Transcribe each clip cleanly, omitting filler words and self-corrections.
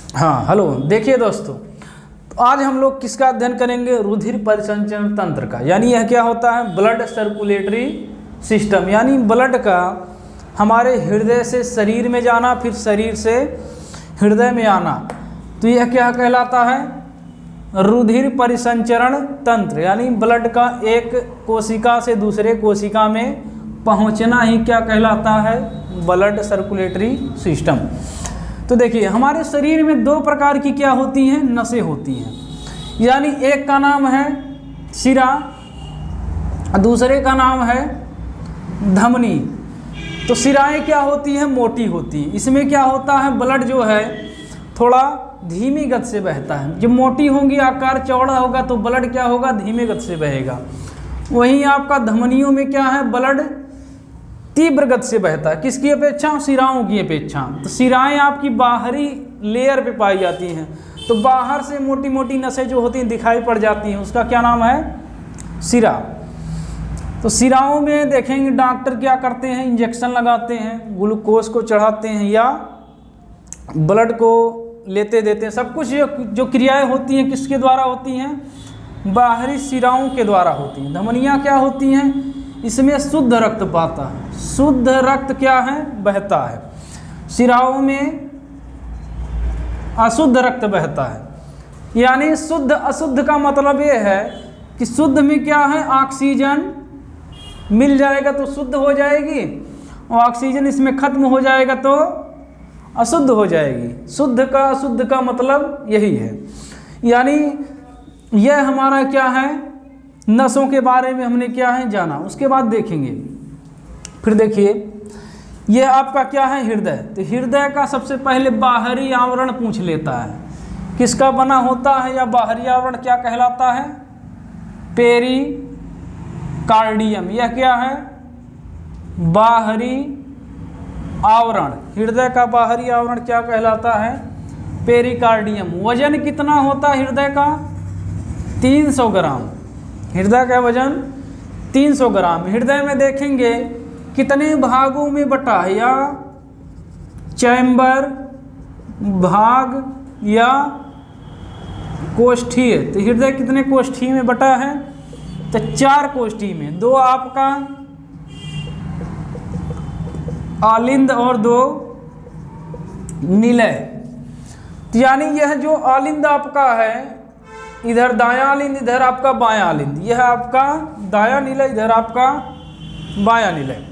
हाँ हेलो, देखिए दोस्तों, तो आज हम लोग किसका अध्ययन करेंगे? रुधिर परिसंचरण तंत्र का। यानी यह क्या होता है? ब्लड सर्कुलेटरी सिस्टम, यानी ब्लड का हमारे हृदय से शरीर में जाना, फिर शरीर से हृदय में आना। तो यह क्या कहलाता है? रुधिर परिसंचरण तंत्र, यानी ब्लड का एक कोशिका से दूसरे कोशिका में पहुंचना ही क्या कहलाता है? Blood circulatory system. तो देखिए, हमारे शरीर में दो प्रकार की क्या होती हैं? नसें होती हैं। यानी एक का नाम है शिरा, दूसरे का नाम है धमनी। तो शिराएं क्या होती हैं? मोटी होती हैं। इसमें क्या होता है? ब्लड जो है थोड़ा धीमी गति से बहता है। जब मोटी होंगी, आकार चौड़ा होगा, तो ब्लड क्या होगा? धीमे गति से बहेगा। वहीं आपका धमनियों में क्या है? ब्लड तीव्र गति से बहता है। किसकी अपेक्षा? शिराओं की अपेक्षा। तो शिराएं आपकी बाहरी लेयर पे पाई जाती हैं, तो बाहर से मोटी मोटी नसें जो होती हैं दिखाई पड़ जाती हैं, उसका क्या नाम है? शिरा। तो शिराओं में देखेंगे डॉक्टर क्या करते हैं? इंजेक्शन लगाते हैं, ग्लूकोज को चढ़ाते हैं या ब्लड को लेते देते हैं। सब कुछ जो क्रियाएं होती हैं किसके द्वारा होती हैं? बाहरी शिराओं के द्वारा होती हैं। धमनियाँ क्या होती हैं? इसमें शुद्ध रक्त पाता है, शुद्ध रक्त क्या है? बहता है। शिराओं में अशुद्ध रक्त बहता है। यानी शुद्ध अशुद्ध का मतलब ये है कि शुद्ध में क्या है? ऑक्सीजन मिल जाएगा तो शुद्ध हो जाएगी, और ऑक्सीजन इसमें खत्म हो जाएगा तो अशुद्ध हो जाएगी। शुद्ध का अशुद्ध का मतलब यही है। यानी यह हमारा क्या है? नसों के बारे में हमने क्या है जाना। उसके बाद देखेंगे, फिर देखिए यह आपका क्या है? हृदय। तो हृदय का सबसे पहले बाहरी आवरण पूछ लेता है, किसका बना होता है? या बाहरी आवरण क्या कहलाता है? पेरिकार्डियम। यह क्या है? बाहरी आवरण। हृदय का बाहरी आवरण क्या कहलाता है? पेरिकार्डियम। वजन कितना होता है हृदय का? 300 ग्राम। हृदय का वजन 300 ग्राम। हृदय में देखेंगे कितने भागों में बटा है? या चैम्बर, भाग या कोष्ठीय। तो हृदय कितने कोष्ठीय में बटा है? तो 4 कोष्ठीय में। 2 आपका आलिंद और 2 निलय। तो यानी यह जो आलिंद आपका है, इधर दायां आलिंद, इधर आपका बायां आलिंद। यह आपका दायां निलय, इधर आपका बायां निलय।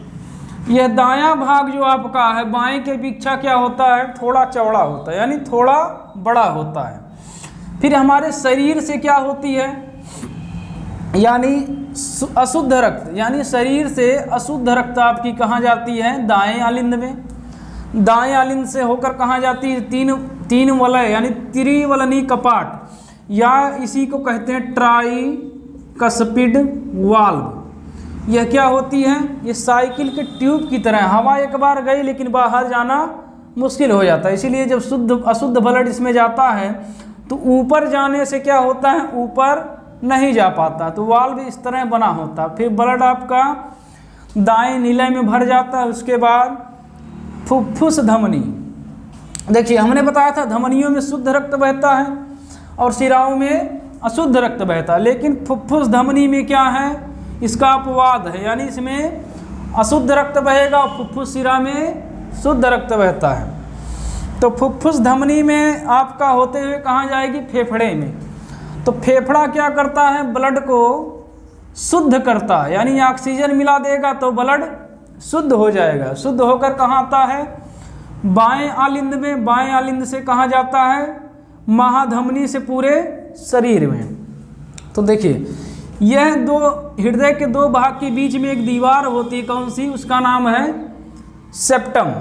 यह दायां भाग जो आपका है बाएं के अपेक्षा क्या होता है? थोड़ा चौड़ा होता है, यानी थोड़ा बड़ा होता है। फिर हमारे शरीर से क्या होती है? यानी अशुद्ध रक्त, यानी शरीर से अशुद्ध रक्त आपकी कहाँ जाती है? दाएं आलिंद में। दाएं आलिंद से होकर कहाँ जाती है? तीन वलय, यानी त्रिवलनी कपाट, या इसी को कहते हैं ट्राइकस्पिड वाल्व। यह क्या होती है? ये साइकिल के ट्यूब की तरह। हवा एक बार गई लेकिन बाहर जाना मुश्किल हो जाता है, इसीलिए जब शुद्ध अशुद्ध ब्लड इसमें जाता है तो ऊपर जाने से क्या होता है? ऊपर नहीं जा पाता, तो वाल्व इस तरह बना होता है। फिर ब्लड आपका दाएं निलय में भर जाता है। उसके बाद फुफ्फुस धमनी। देखिए, हमने बताया था धमनियों में शुद्ध रक्त बहता है और शिराओं में अशुद्ध रक्त बहता है, लेकिन फुफ्फुस धमनी में क्या है? इसका अपवाद है, यानी इसमें अशुद्ध रक्त बहेगा और फुफ्फुस शिरा में शुद्ध रक्त बहता है। तो फुफ्फुस धमनी में आपका होते हुए कहाँ जाएगी? फेफड़े में। तो फेफड़ा क्या करता है? ब्लड को शुद्ध करता है, यानी ऑक्सीजन मिला देगा तो ब्लड शुद्ध हो जाएगा। शुद्ध होकर कहाँ आता है? बाएं आलिंद में। बाएं आलिंद से कहाँ जाता है? महाधमनी से पूरे शरीर में। तो देखिए, यह दो हृदय के 2 भाग के बीच में एक दीवार होती है, कौन सी? उसका नाम है सेप्टम।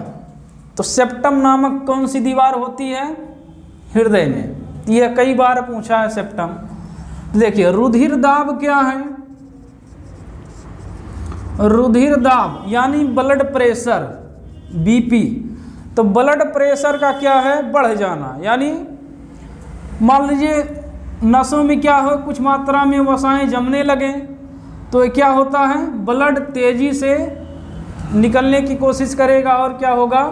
तो सेप्टम नामक कौन सी दीवार होती है? हृदय में। यह कई बार पूछा है सेप्टम। तो देखिए, रुधिर दाब क्या है? रुधिर दाब यानी ब्लड प्रेशर, बीपी। तो ब्लड प्रेशर का क्या है? बढ़ जाना। यानी मान लीजिए नसों में क्या हो? कुछ मात्रा में वसाएं जमने लगे तो क्या होता है? ब्लड तेजी से निकलने की कोशिश करेगा और क्या होगा?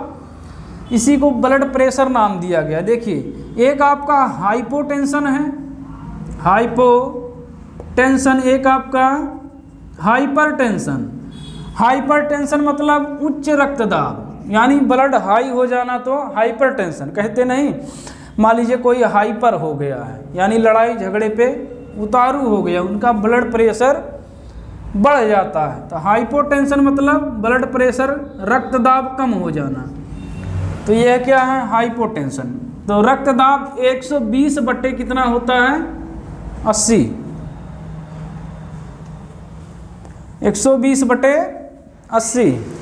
इसी को ब्लड प्रेशर नाम दिया गया। देखिए एक आपका हाइपोटेंशन है, हाइपोटेंशन, एक आपका हाइपरटेंशन। हाइपरटेंशन मतलब उच्च रक्तदाब, यानी ब्लड हाई हो जाना तो हाइपरटेंशन कहते नहीं। मान लीजिए कोई हाइपर हो गया है, यानी लड़ाई झगड़े पे उतारू हो गया, उनका ब्लड प्रेशर बढ़ जाता है, तो हाइपोटेंशन मतलब ब्लड प्रेशर, रक्तदाब कम हो जाना। तो यह क्या है, हाइपोटेंशन। तो रक्तदाब 120 बट्टे कितना होता है, 80, 120 बटे 80।